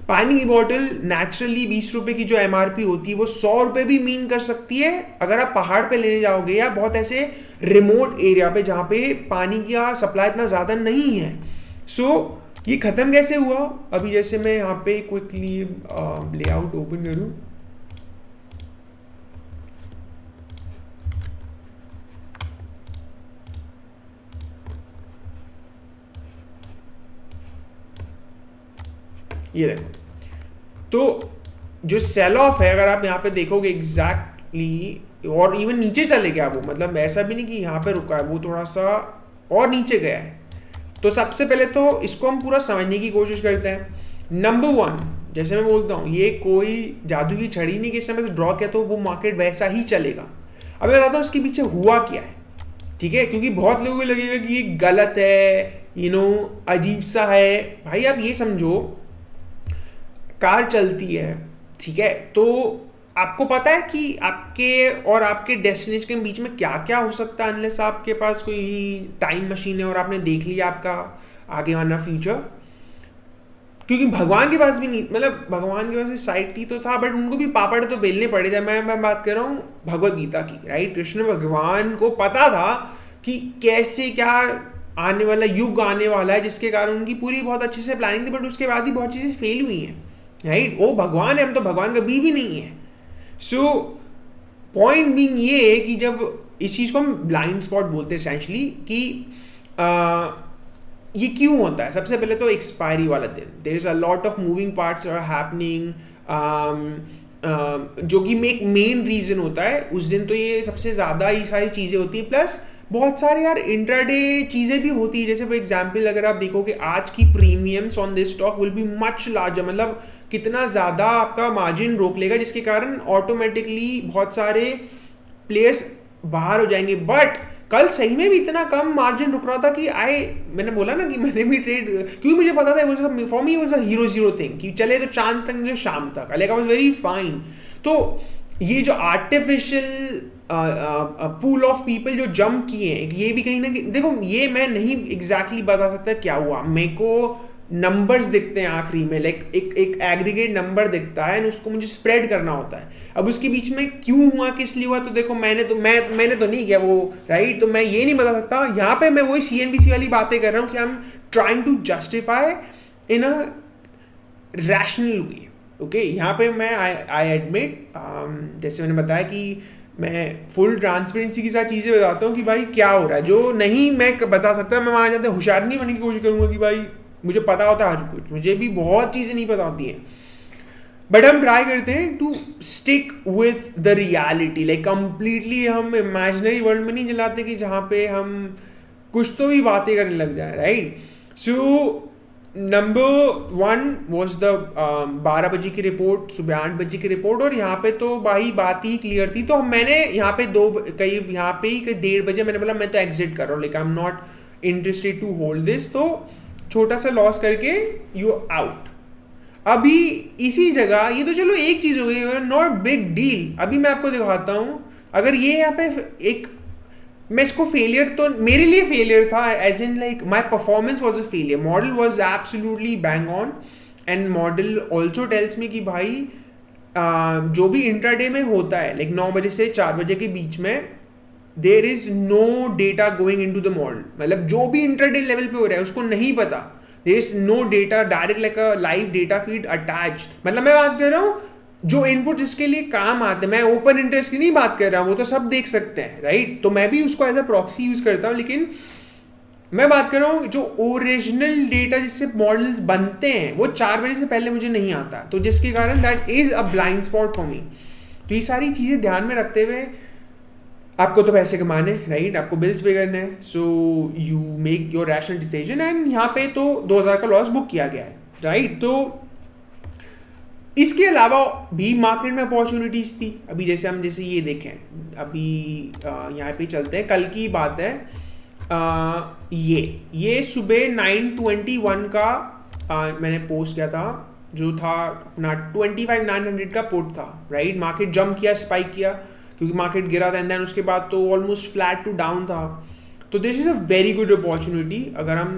पानी की बोतल नेचुरली 20 रुपए की जो एमआरपी होती है वो 100 रुपए भी मीन कर सकती है अगर आप पहाड़ पे लेने जाओगे, या बहुत ऐसे रिमोट एरिया पे जहाँ पे पानी का सप्लाई इतना ज़्यादा नहीं है। सो ये ख़त्म कैसे हुआ? अभी जैसे मैं यहाँ पे क्विकली लेआउट ओपन करूँ, ये देखो, तो जो सेल ऑफ है अगर आप यहाँ पे देखोगे एग्जैक्टली, और इवन नीचे चले गया वो, मतलब ऐसा भी नहीं कि यहाँ पे रुका है, वो थोड़ा सा और नीचे गया है। तो सबसे पहले तो इसको हम पूरा समझने की कोशिश करते हैं। नंबर 1, जैसे मैं बोलता हूँ, ये कोई जादू की छड़ी नहीं कि इस समय से ड्रॉ किया तो वो मार्केट वैसा ही चलेगा। अब मैं बताता हूँ इसके पीछे हुआ क्या है, ठीक है, क्योंकि बहुत लोगों को लगेगा कि ये गलत है, अजीब सा है। भाई आप ये समझो, कार चलती है, ठीक है, तो आपको पता है कि आपके और आपके डेस्टिनेशन के बीच में क्या क्या हो सकता है, अनलेस आपके पास कोई टाइम मशीन है और आपने देख लिया आपका आगे वाला फ्यूचर। क्योंकि भगवान के पास भी नहीं, मतलब भगवान के पास साइट की तो था, बट उनको भी पापड़ तो बेलने पड़े थे। मैं बात कर रहा हूँ भगवत गीता की, राइट। कृष्ण भगवान को पता था कि कैसे क्या आने वाला युग आने वाला है, जिसके कारण उनकी पूरी बहुत अच्छे से प्लानिंग थी, बट उसके बाद ही बहुत चीज़ें फेल हुई हैं, राइट। वो भगवान है, हम तो भगवान का भी नहीं है। सो पॉइंट बीइंग ये है कि जब इस चीज़ को हम ब्लाइंड स्पॉट बोलते हैं एसेंशली, कि ये क्यों होता है। सबसे पहले तो एक्सपायरी वाला दिन, there is a lot of moving parts are happening, जो कि एक मेन रीज़न होता है उस दिन। तो ये सबसे ज़्यादा ये सारी चीज़ें होती हैं, प्लस बहुत सारे यार इंट्राडे चीज़ें भी होती है, जैसे फॉर एग्जांपल अगर आप देखो कि आज की premiums on this stock will be much larger, मतलब कितना ज़्यादा आपका मार्जिन रोक लेगा, जिसके कारण ऑटोमेटिकली बहुत सारे प्लेयर्स बाहर हो जाएंगे। बट कल सही में भी इतना कम मार्जिन रुक रहा था कि मैंने बोला ना कि मैंने भी ट्रेड, क्योंकि मुझे पता था for me was a hero zero thing कि चले तो चांद तक जो शाम तक, like I was very fine. तो ये जो आर्टिफिशियल पूल ऑफ पीपल जो जंप किए हैं, ये भी कहीं ना कहीं देखो, ये मैं नहीं एग्जैक्टली बता सकता क्या हुआ, मेरे को नंबर्स दिखते हैं आखिरी में, लाइक एक एग्रीगेट नंबर दिखता है, उसको मुझे स्प्रेड करना होता है। अब उसके बीच में क्यों हुआ, किस लिए हुआ, तो देखो मैंने तो नहीं किया वो, राइट, तो मैं ये नहीं बता सकता। यहाँ पे मैं वही CNBC वाली बातें कर रहा हूँ कि I am trying to justify in a rational way. Okay, यहाँ पे मैं आई एडमिट, जैसे मैंने बताया कि मैं फुल ट्रांसपेरेंसी के साथ चीज़ें बताता हूँ कि भाई क्या हो रहा है, जो नहीं मैं बता सकता, मैं वहाँ जाते होशियार नहीं बनने की कोशिश करूँगा कि भाई मुझे पता होता है हर कुछ, मुझे भी बहुत चीज़ें नहीं पता होती हैं, बट हम ट्राई करते हैं to stick with the reality, like completely हम इमेजिनरी वर्ल्ड में नहीं चलाते कि जहाँ पे हम कुछ तो भी बातें करने लग जाए, right. So number 1 was the 12 बजे की रिपोर्ट, सुबह 8 बजे की रिपोर्ट, और यहाँ पे तो भाई बात ही क्लियर थी। तो मैंने यहाँ पे यहाँ पे ही 1:30 बजे मैंने बोला मैं तो एग्जिट कर रहा हूँ, like I am not interested to hold this, तो छोटा सा लॉस करके यू आउट। अभी इसी जगह ये तो चलो एक चीज हो गई, नॉट बिग डील। अभी मैं आपको दिखाता हूं, अगर ये यहाँ पे एक, मैं इसको फेलियर, तो मेरे लिए फेलियर था, as in like my performance was a failure, model was absolutely bang on, and model also tells me कि भाई जो भी इंट्राडे में होता है, लाइक 9 बजे से 4 बजे के बीच में, there is no data going in to the model, मतलब जो भी इंटरडे लेवल पे हो रहा है उसको नहीं पता, there is no data direct like a live data feed attach. मतलब मैं बात कर रहा हूँ जो इनपुट जिसके लिए काम आते हैं, मैं ओपन इंटरेस्ट की नहीं बात कर रहा हूँ, वो तो सब देख सकते हैं, राइट, तो मैं भी उसको एज अ प्रॉक्सी यूज करता हूँ, लेकिन मैं बात कर रहा हूँ जो ओरिजिनल डेटा जिससे मॉडल्स बनते हैं वो 4 बजे से पहले मुझे नहीं आता, तो जिसके कारण that is a blind spot for me. तो ये सारी चीज़ें ध्यान में रखते हुए, आपको तो पैसे कमाने, राइट, आपको बिल्स पे करने हैं, so you make your rational decision, and यहाँ पे तो 2000 का लॉस बुक किया गया है, राइट। तो इसके अलावा भी मार्केट में अपॉर्चुनिटीज़ थी। अभी जैसे ये देखें, अभी यहाँ पे चलते हैं, कल की बात है, ये सुबह 9:21 का मैंने पोस्ट किया था, जो था अपना 25,900 का पुट था, राइट। मार्केट जंप किया, स्पाइक किया, क्योंकि मार्केट गिरा था, एंड देन उसके बाद तो ऑलमोस्ट फ्लैट टू डाउन था। तो this is a very good opportunity. अगर हम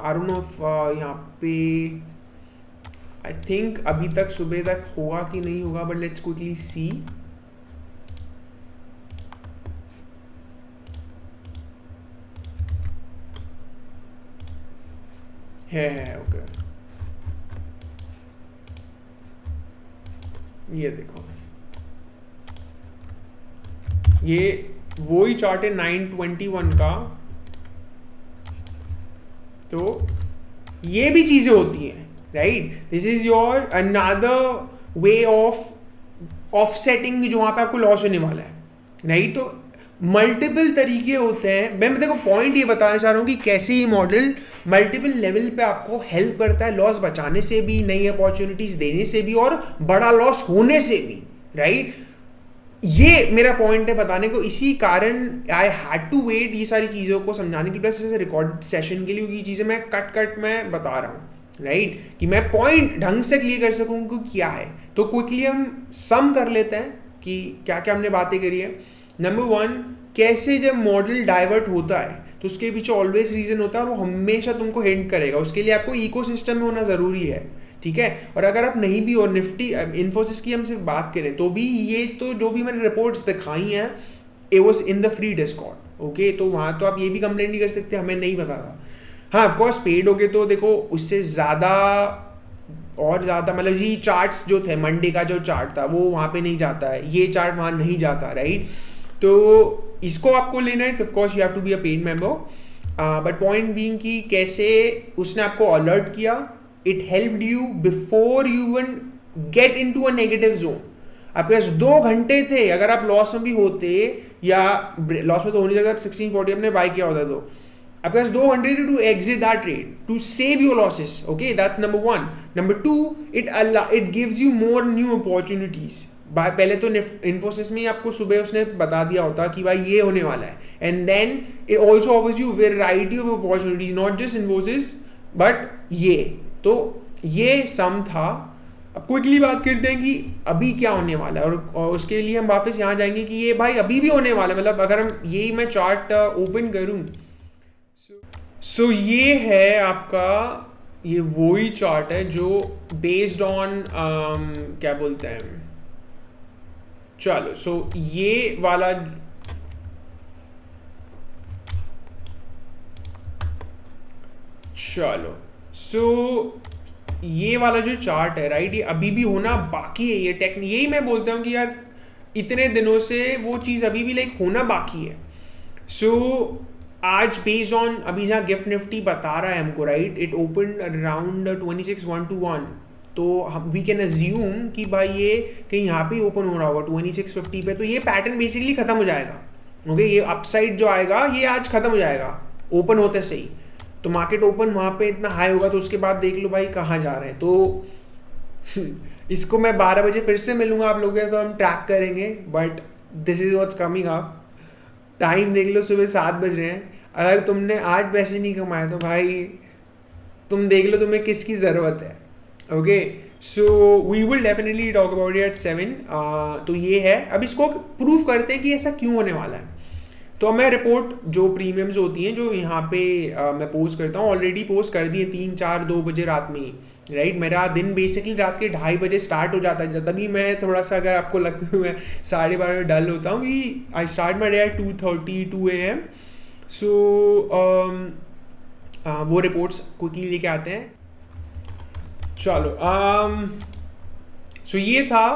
आई डोंट नो यहाँ पे आई थिंक अभी तक सुबह तक होगा कि नहीं होगा, बट लेट्स क्विकली सी। है ओके, ये देखो, ये वही चार्ट है 9:21 का। तो ये भी चीजें होती हैं, right. This is your another way of offsetting, जो वहां पे आपको लॉस होने वाला है, राइट। तो मल्टीपल तरीके होते हैं। मैं देखो पॉइंट ये बताना चाह रहा हूँ कि कैसे ये मॉडल मल्टीपल लेवल पे आपको हेल्प करता है, लॉस बचाने से भी, नई अपॉर्चुनिटीज देने से भी, और बड़ा लॉस होने से भी, राइट। ये मेरा पॉइंट है बताने को, इसी कारण आई हैड टू वेट ये सारी चीज़ों को समझाने के लिए, प्लस रिकॉर्ड सेशन के लिए, क्योंकि चीज़ें मैं कट मैं बता रहा हूँ, राइट, कि मैं पॉइंट ढंग से क्लियर कर सकूँ कि क्या है। तो क्विकली हम सम कर लेते हैं कि क्या क्या हमने बातें करी है। नंबर 1, कैसे जब मॉडल डाइवर्ट होता है तो उसके पीछे ऑलवेज रीजन होता है, और वो हमेशा तुमको हिंट करेगा। उसके लिए आपको इकोसिस्टम में होना ज़रूरी है, ठीक है। और अगर आप नहीं भी, और निफ्टी इन्फोसिस की हम सिर्फ बात करें तो भी, ये तो जो भी मैंने रिपोर्ट्स दिखाई हैं, it was in the free Discord, okay. तो वहाँ तो आप ये भी कंप्लेंट नहीं कर सकते हमें नहीं पता था। हाँ, ऑफकोर्स पेड हो गए तो देखो उससे ज़्यादा और ज़्यादा, मतलब ये चार्ट्स जो थे, मंडे का जो चार्ट था वो वहाँ पे नहीं जाता है, ये चार्ट वहाँ नहीं जाता, राइट। तो इसको आपको लेना है तो of course you have to be a paid member. But point being कि कैसे उसने आपको अलर्ट किया, it helped you before you even get into a negative zone. आपके पास 2 घंटे थे, अगर आप लॉस में भी होते या लॉस में तो हो नहीं सकता, 1640 आपने बाय किया होता तो आपके पास 200 to exit that trade to save your losses. Okay, that's number 1. Number 2, it gives you more new opportunities. पहले तो इन्फोसिस में ही आपको सुबह उसने बता दिया होता कि भाई ये होने वाला है, and then it also offers you variety of opportunities, not just Infosys but ये. तो ये सम था. अब क्विकली बात करते हैं कि अभी क्या होने वाला है, और उसके लिए हम वापस यहाँ जाएंगे कि ये भाई अभी भी होने वाला है. मतलब अगर हम यही मैं चार्ट ओपन करूँ, सो ये है आपका, ये वही चार्ट है जो बेस्ड ऑन क्या बोलते हैं, चलो सो ये वाला चलो सो ये वाला जो चार्ट है राइट, ये अभी भी होना बाकी है. ये यही मैं बोलता हूँ कि यार इतने दिनों से वो चीज़ अभी भी लाइक होना बाकी है. सो आज बेस्ड ऑन अभी जहाँ गिफ्ट निफ्टी बता रहा है हमको राइट, इट ओपन अराउंड 26,121. तो हम वी कैन अज्यूम कि भाई ये कहीं यहाँ पे ओपन हो रहा होगा 2650 पे. तो ये पैटर्न बेसिकली खत्म हो जाएगा. ओके, ये अपसाइड जो आएगा ये आज खत्म हो जाएगा ओपन होते से ही. तो मार्केट ओपन वहाँ पे इतना हाई होगा तो उसके बाद देख लो भाई कहाँ जा रहे हैं. तो इसको मैं 12 बजे फिर से मिलूंगा आप लोगों के, तो हम ट्रैक करेंगे. But this is what's coming up. Time देख लो, सुबह 7 बज रहे हैं. अगर तुमने आज पैसे नहीं कमाए तो भाई तुम देख लो तुम्हें किसकी ज़रूरत है. Okay, so we will definitely talk about it at 7. तो ये है. अब इसको प्रूव करते हैं कि ऐसा क्यों होने वाला है. तो मैं रिपोर्ट जो प्रीमियम्स होती हैं जो यहाँ पे मैं पोस्ट करता हूँ, ऑलरेडी पोस्ट कर दिए 3, 4, 2 बजे रात में ही राइट. मेरा दिन बेसिकली रात के 2:30 बजे स्टार्ट हो जाता है. तभी मैं थोड़ा सा, अगर आपको लगता है मैं 12:30 डल होता हूँ, कि I start my day at 2:30 AM. सो वो रिपोर्ट्स क्विकली लेके आते हैं. चलो सो ये था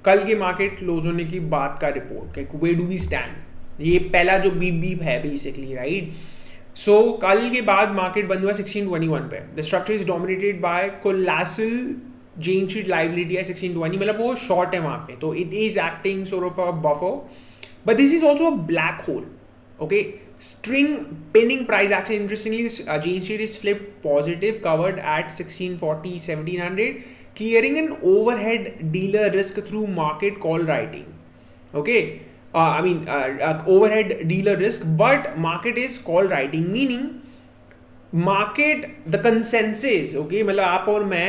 कल के मार्केट क्लोज होने की बात का report, where do we stand. ये पहला जो बीप है बेसिकली राइट. सो कल के बाद मार्केट बंद हुआ 1621 पे. The structure is dominated by collateral gen sheet liability है 1620, मतलब वो शॉर्ट है वहाँ पे. तो it is acting sort of a buffer, but this is also a black hole. Okay, string pinning price action, interestingly Jane Street is flipped positive, covered at 1640 1700, clearing an overhead dealer risk through market call writing. Okay, overhead dealer risk, but market is call writing, meaning market the consensus. okay, मतलब आप और मैं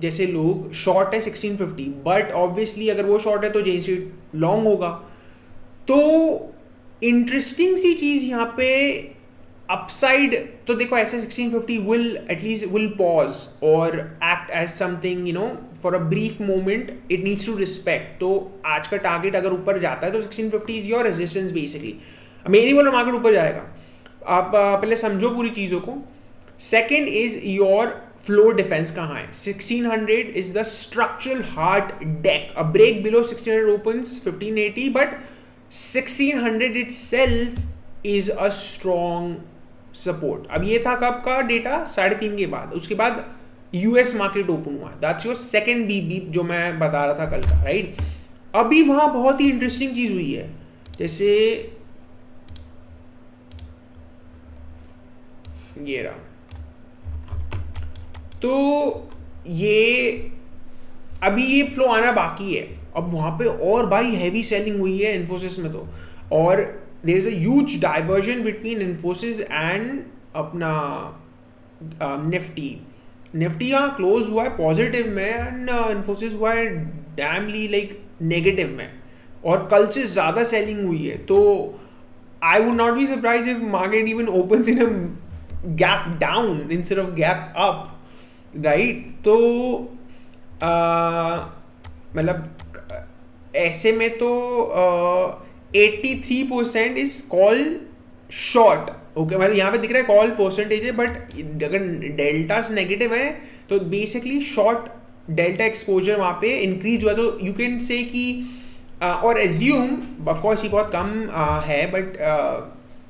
जैसे लोग short है 1650, but obviously अगर वो short है तो Jane Street लॉन्ग होगा. तो इंटरेस्टिंग सी चीज़ यहाँ पे अपसाइड, तो देखो ऐसे 1650 विल पॉज और act as something for a brief moment. It needs to respect. तो आज का टारगेट अगर ऊपर जाता है तो 1650 इज योर रेजिस्टेंस बेसिकली. मैं नहीं बोल रहा मार्केट ऊपर जाएगा, आप पहले समझो पूरी चीज़ों को. Second is your floor defense कहाँ है. 1600 is the structural hard deck. A break below 1600 opens 1580, but 1600 itself is a strong support. अब ये था कब का डेटा, 3:30 के बाद. उसके बाद यूएस मार्केट ओपन हुआ. दैट्स योर सेकेंड बीप जो मैं बता रहा था कल का राइट. अभी वहाँ बहुत ही इंटरेस्टिंग चीज़ हुई है. जैसे ये रहा, तो ये अभी ये फ्लो आना बाकी है. अब वहाँ पे और भाई हैवी सेलिंग हुई है इन्फोसिस में तो, और there is a huge divergence between Infosys and अपना निफ्टी यहाँ क्लोज हुआ है पॉजिटिव में, एंड इन्फोसिस हुआ है डैमली लाइक नेगेटिव में, और कल से ज़्यादा सेलिंग हुई है. तो I would not be surprise if market even opens in a gap down instead of gap up right. तो मतलब ऐसे में तो 83% इज कॉल शॉर्ट. ओके, मतलब यहाँ पे दिख रहा है कॉल परसेंटेज है, बट अगर डेल्टास नेगेटिव है तो बेसिकली शॉर्ट डेल्टा एक्सपोजर वहाँ पे इंक्रीज हुआ. तो यू कैन से कि और एज्यूम ऑफकोर्स ये बहुत कम है, but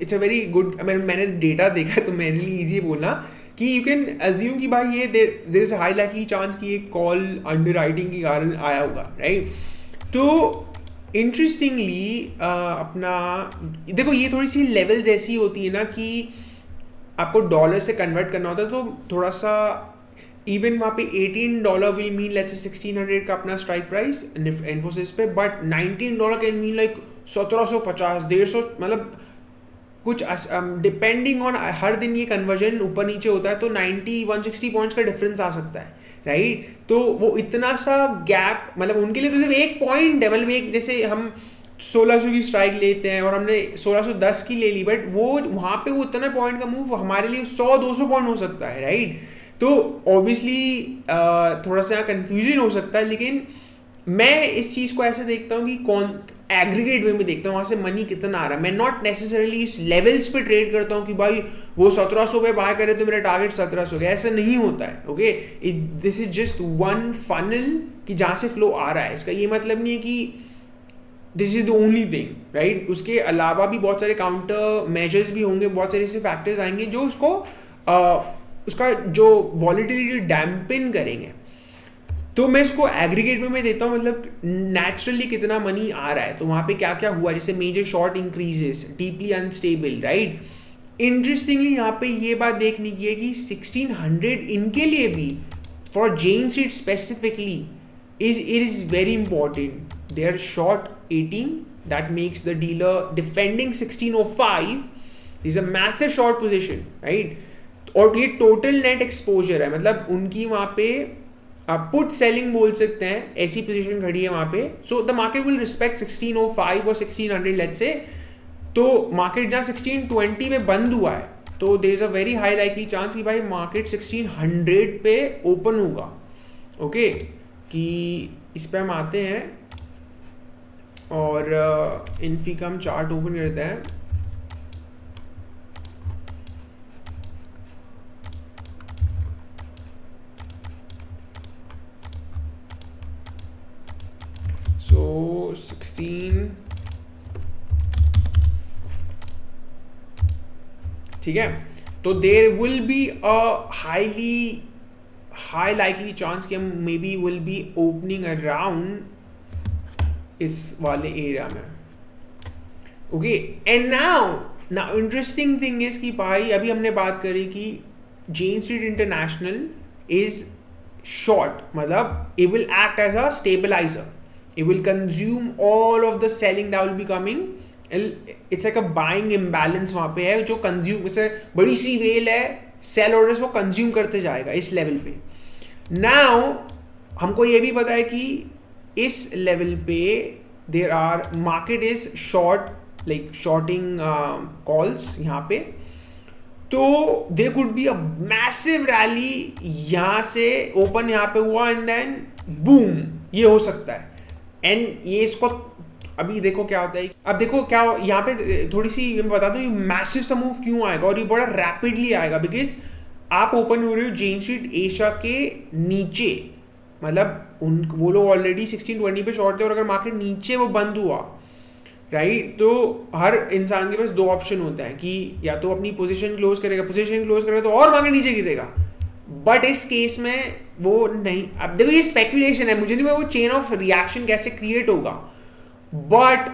it's a very good. मैंने डेटा देखा है तो मेरे लिए ईजी बोलना कि यू कैन एज्यूम कि भाई ये there is a high likely chance कि ये कॉल अंडर राइटिंग के कारण आया होगा राइट. तो इंटरेस्टिंगली अपना देखो ये थोड़ी सी लेवल्स ऐसी होती है ना कि आपको डॉलर से कन्वर्ट करना होता है, तो थोड़ा सा इवन वहाँ पे $18 विल मीन लेट्स से 1600 का अपना स्ट्राइक प्राइस इन्फोसिस पे, बट $19 कैन मीन लाइक 1750 150, मतलब कुछ डिपेंडिंग ऑन हर दिन ये कन्वर्जन ऊपर नीचे होता है, तो 90-160 पॉइंट्स का डिफरेंस आ सकता है, राइट। तो वो इतना सा गैप, मतलब उनके लिए तो सिर्फ एक पॉइंट है, मतलब एक जैसे हम 1600 की स्ट्राइक लेते हैं और हमने 1610 की ले ली, बट वो वहाँ पे वो इतना पॉइंट का मूव हमारे लिए 100-200 पॉइंट हो सकता है, राइट। तो ऑब्वियसली थोड़ा सा यहाँ कन्फ्यूजन हो सकता है, लेकिन मैं इस चीज़ को ऐसे देखता हूँ कि कौन एग्रीगेट वे में देखता हूँ वहाँ से मनी कितना आ रहा है। मैं नॉट नेसेसरीली इस लेवल्स पे ट्रेड करता हूँ कि भाई वो 1700 पे बाय करे तो मेरा टारगेट 1700 गया, ऐसा नहीं होता है, okay. This is just one funnel कि जहाँ से फ्लो आ रहा है, इसका ये मतलब नहीं है कि this is the only thing, right. उसके अलावा भी बहुत सारे काउंटर मेजर्स भी होंगे, बहुत सारे ऐसे फैक्टर्स आएंगे जो उसको उसका जो वॉलिटिलिटी डैम्पिन करेंगे। तो मैं इसको एग्रीगेट में देता हूँ, मतलब नेचुरली कितना मनी आ रहा है, तो वहाँ पे क्या क्या हुआ, जैसे major short increases, deeply unstable, right. Interestingly यहाँ पे ये बात देखने की है कि 1600 इनके लिए भी for Jane Street specifically it is very important. They are short 18, that makes the dealer defending 1605 is a massive short position, right. और ये टोटल नेट एक्सपोजर है, मतलब उनकी वहाँ पे आप पुट सेलिंग बोल सकते हैं, ऐसी पोजीशन खड़ी है वहाँ पे। So the market will respect 1605 और 1600 लेट्स से। तो मार्केट जहाँ 1620 पे बंद हुआ है, तो there is a very high likely chance कि भाई मार्केट 1600 पे ओपन होगा, ओके। कि इस पे हम आते हैं और इन्फी का हम चार्ट ओपन करते हैं। So 16, ठीक है। तो there will be a high likely chance कि हम may be will be opening around इस वाले एरिया में, okay. And now interesting thing is कि भाई अभी हमने बात करी कि Jane Street International is short, मतलब it will act as a stabiliser, it will consume all of the selling that will be coming. It's like a buying imbalance वहाँ पे है जो कंज्यूम, जैसे बड़ी सी वेल है, सेल ऑर्डर्स वो consume करते जाएगा इस लेवल पे। नाउ हमको ये भी पता है कि इस लेवल पे there are market is short, like shorting calls यहाँ पे, तो there could be a massive rally, यहाँ से ओपन यहाँ पे हुआ एंड देन बूम, ये हो सकता है। एंड ये इसको अभी देखो क्या होता है, अब देखो क्या यहाँ पे थोड़ी सी मैं बता दूँ, ये मैसिव सा मूव क्यों आएगा और ये बड़ा रैपिडली आएगा, बिकॉज आप ओपन हो रहे हो जेन स्ट्रीट एशिया के नीचे, मतलब वो लोग ऑलरेडी 1620 पे शॉर्ट थे, और अगर मार्केट नीचे वो बंद हुआ, राइट, तो हर इंसान के पास दो ऑप्शन होते हैं कि या तो अपनी पोजीशन क्लोज करेगा तो और मार्केट नीचे गिरेगा, बट इस केस में वो नहीं। अब देखो ये स्पेकुलेशन है, मुझे नहीं पता वो चेन ऑफ रिएक्शन कैसे क्रिएट होगा, but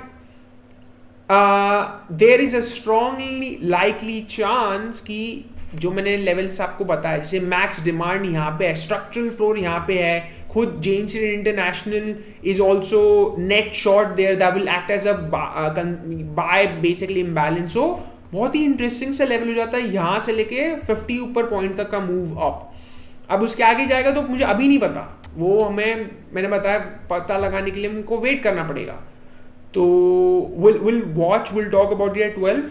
there is a strongly likely chance कि जो मैंने लेवल्स आपको बताया, जैसे मैक्स डिमांड यहाँ पे है, स्ट्रक्चरल फ्लोर यहाँ पे है, खुद Jane Street International is also net short there, that will act as a buy basically imbalance. हो बहुत ही इंटरेस्टिंग सा लेवल हो जाता है यहाँ से लेके 50 ऊपर पॉइंट तक का मूव अप। अब उसके आगे जाएगा तो मुझे अभी नहीं पता, वो मैंने बताया पता लगाने के लिए हमको वेट करना पड़ेगा। तो will watch, will talk about it 12।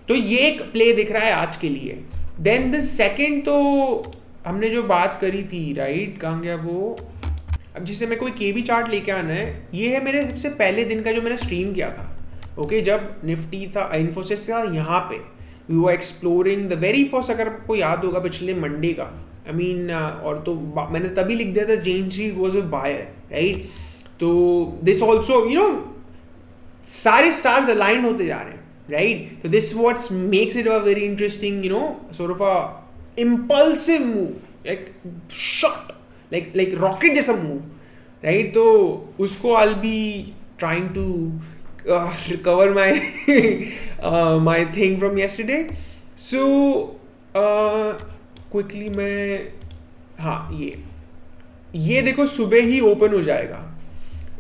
तो ये एक प्ले दिख रहा है आज के लिए। देन द सेकेंड, तो हमने जो बात करी थी, राइट, कहाँ गया वो, अब जिससे मैं कोई केबी चार्ट लेके आना है, ये है मेरे सबसे पहले दिन का जो मैंने स्ट्रीम किया था, ओके, जब निफ्टी था, इन्फोसिस था, यहाँ पे we were exploring the very first, अगर आपको याद होगा पिछले मंडे का, आई मीन और तो मैंने तभी लिख दिया था Jane Street was a buyer, right. तो दिस ऑल्सो यू नो सारे स्टार्स अलाइन होते जा रहे हैं, राइट। तो this what makes it a very interesting, you know, sort of a impulsive move, like shot, like rocket जैसा move, right. तो उसको I will be trying to recover my my thing from yesterday. So quickly मैं हाँ ये देखो सुबह ही open हो जाएगा,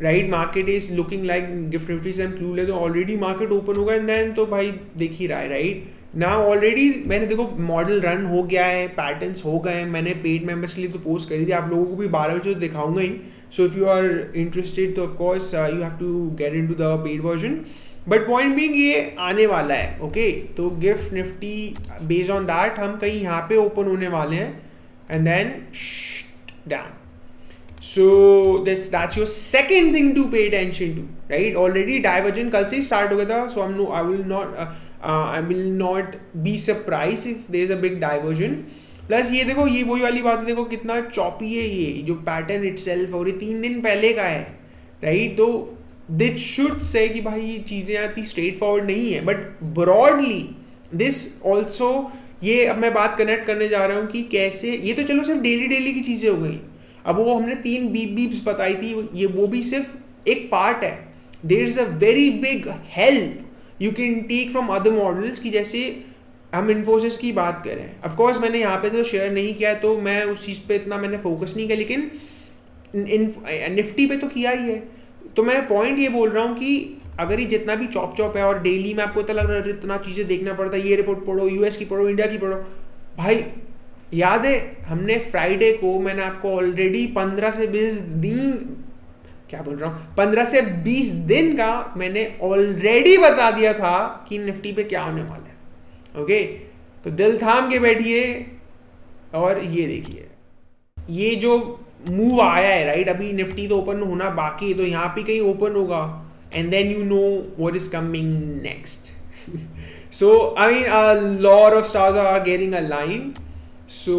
right? Market is looking like gift Nifty से हम क्लू ले तो ऑलरेडी मार्केट ओपन होगा एंड देन तो भाई देख ही रहा है, राइट? ना ऑलरेडी मैंने देखो मॉडल रन हो गया है, पैटर्न्स हो गए हैं, मैंने पेड मेंबर्स के लिए तो पोस्ट करी थी, आप लोगों को भी 12 बजे तो दिखाऊंगा ही. So if you are interested तो of course you have to get in to the paid version. But point being ये आने वाला है, ओके? तो Gift Nifty based on that हम कहीं यहाँ पे ओपन होने वाले हैं and then down. So that's your second thing to pay attention to, right? Already divergent कल से start हो गया था, so I will not be surprised if there is a big diversion. Plus ये देखो, ये वही वाली बात है, देखो कितना चॉपी है ये जो पैटर्न इटसेल्फ, और ये 3 दिन पहले का है, राइट? तो दिस शुड से कि भाई ये चीज़ें आती स्ट्रेट फॉरवर्ड नहीं है, बट ब्रॉडली दिस ऑल्सो, ये अब मैं बात कनेक्ट करने जा रहा हूँ कि कैसे, ये तो चलो सिर्फ डेली की चीज़ें हो गई. अब वो हमने 3 बीप्स बताई थी, ये वो भी सिर्फ एक पार्ट है. There is a very big help you can take from other models, की जैसे हम इन्फोसिस की बात करें. ऑफकोर्स मैंने यहाँ पे तो शेयर नहीं किया, तो मैं उस चीज़ पे इतना मैंने फोकस नहीं किया, लेकिन निफ्टी पे तो किया ही है. तो मैं पॉइंट ये बोल रहा हूँ कि अगर ये जितना भी चॉप है और डेली में आपको इतना लग रहा है इतना चीज़ें देखना पड़ता है, ये रिपोर्ट पढ़ो, यूएस की पढ़ो, इंडिया की पढ़ो, भाई याद है हमने फ्राइडे को, मैंने आपको ऑलरेडी 15 से 20 दिन का मैंने ऑलरेडी बता दिया था कि निफ्टी पे क्या होने वाला है, ओके? तो दिल थाम के बैठिए और ये देखिए, ये जो मूव आया है, राइट? अभी निफ्टी तो ओपन होना बाकी है, तो यहाँ पे कहीं ओपन होगा and then you know what is coming next. So I mean a lot of stars are getting aligned. So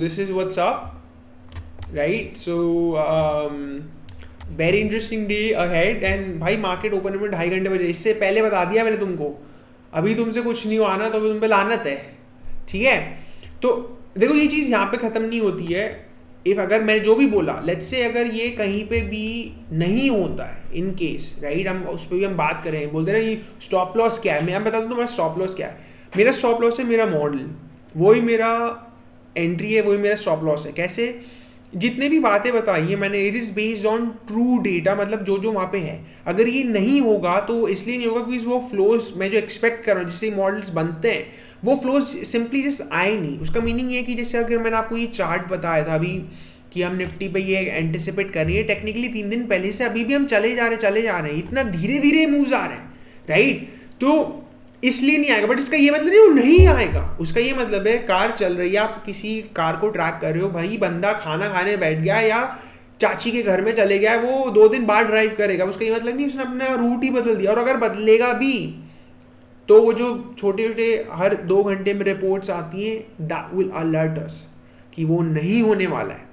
this is what's up, right? So very interesting day ahead. And भाई market open में 2.5 घंटे बजे, इससे पहले बता दिया मैंने तुमको, अभी तुमसे कुछ नहीं हुआ ना तो तुम पे लानत है, ठीक है? तो देखो ये चीज़ यहाँ पे ख़त्म नहीं होती है. इफ़ अगर मैंने जो भी बोला, लेट्स से अगर ये कहीं पे भी नहीं होता है इन केस, राइट, हम उस पर भी हम बात करें, बोलते हैं ना ये स्टॉप लॉस क्या है. मैं बता दूँ मेरा स्टॉप लॉस क्या है. मेरा स्टॉप लॉस है मेरा मॉडल, वही मेरा एंट्री है, वही मेरा स्टॉप लॉस है. कैसे? जितने भी बातें बताई है मैंने, it is based on true data, मतलब जो वहाँ पे है. अगर ये नहीं होगा तो इसलिए नहीं होगा क्योंकि वो फ्लोज मैं जो एक्सपेक्ट कर रहा हूँ जिससे मॉडल्स बनते हैं, वो फ्लोज सिंपली जस्ट आए नहीं. उसका मीनिंग ये है कि जैसे अगर मैंने आपको ये चार्ट बताया था अभी कि हम निफ्टी पे ये एंटिसिपेट कर रही है, टेक्निकली 3 दिन पहले से अभी भी हम चले जा रहे हैं, इतना धीरे मूव्स आ रहे हैं, राइट? तो इसलिए नहीं आएगा, बट इसका ये मतलब नहीं वो नहीं आएगा. उसका ये मतलब है कार चल रही है, आप किसी कार को ट्रैक कर रहे हो, भाई बंदा खाना खाने बैठ गया या चाची के घर में चले गया, वो 2 दिन बाद ड्राइव करेगा, उसका ये मतलब नहीं उसने अपना रूट ही बदल दिया. और अगर बदलेगा भी तो वो जो छोटे हर 2 घंटे में रिपोर्ट्स आती हैं, दैट विल अलर्ट अस कि वो नहीं होने वाला है.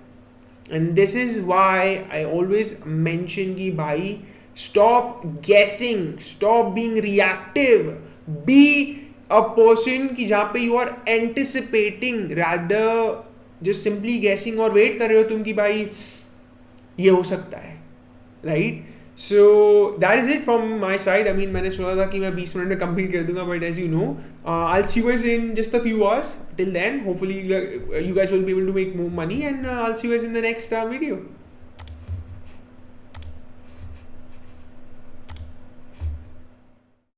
And this is why I always mention कि भाई stop guessing, stop being reactive, be a person कि जहाँ पे you are anticipating rather just simply guessing और wait कर रहे हो तुम कि भाई ये हो सकता है, right? So that is it from my side. I mean मैंने सोचा था कि मैं 20 मिनट में कंप्लीट कर दूंगा, but as you know I'll see you guys in just a few hours. Till then hopefully you guys will be able to make more money and I'll see you guys in the next video.